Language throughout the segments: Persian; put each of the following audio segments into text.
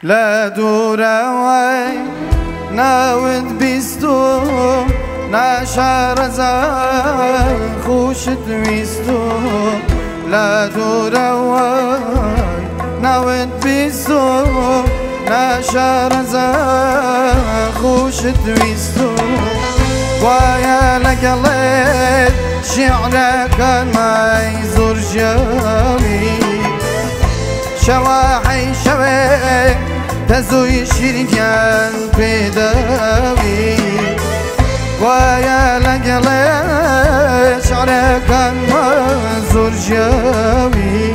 لا دوراوي ناود بيستو ناشار زار خوشت ويستو لا دوراوي ناود بيستو ناشار زار خوشت ويستو ويا لقلت شعرك ما يزور جامي شواحي شوي تزوي شريان بداوي ويا لقلت شعرك ما يزور جامي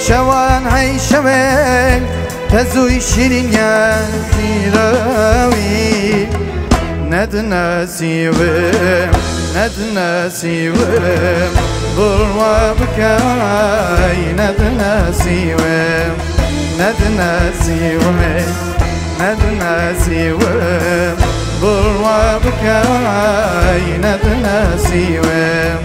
شواحي شوي تزوي شريان بداوي ندنا سيوم ندنا سيوم ضروا بكاي ندنا سيوم ندنا سيوم ندنا سيوم ضروا بكاي ندنا سيوم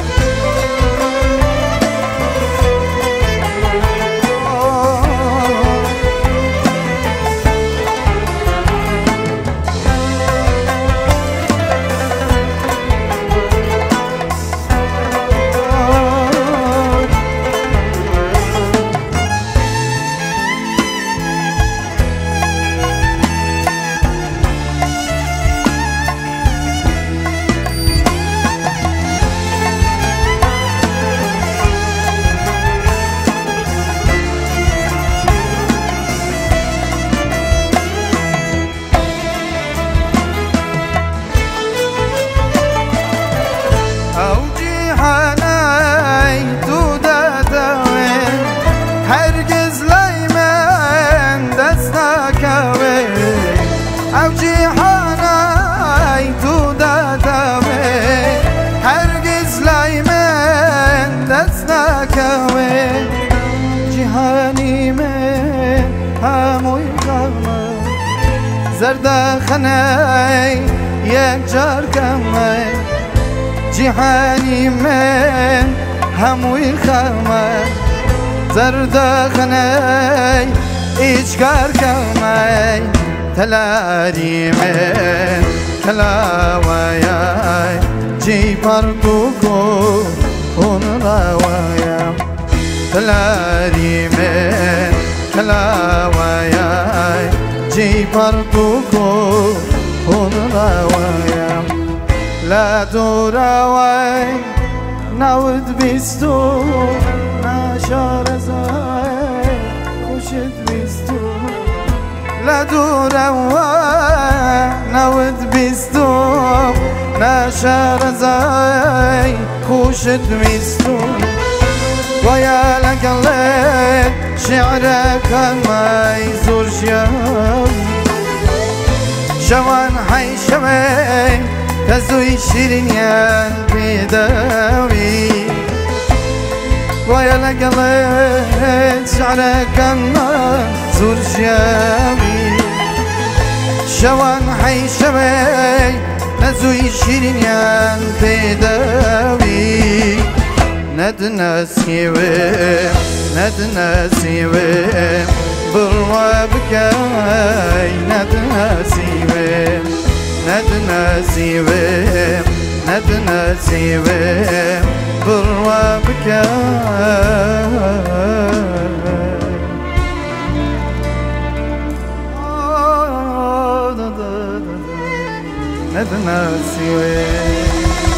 جهاني من هموي غمه زرد خناي يكجار كمه جهاني من هموي غمه زرد خناي يكجار كمه تلاري من تلاوياي جي بردوكو ونراويا تلاري من تلاوياي جي بردوكو ونراويا لا دوراوي ناود بيستو ناشار زاي خوشت بيستو لا دوراوي ناود بيستو ناشار زاي خوشت بيستو ويا لقلت شعرك ما يزور شياوي شوان حي شوي تزوي شريان بداوي ويا لقلت شعرك ما يزور شياوي شوان حي شوي تزوي شريان بداوي ندنا سيوم ندنا سيوم بروا بكاي ندنا سيوم ندنا سيوم ندنا سيوم بروا بكاي ندنا سيوم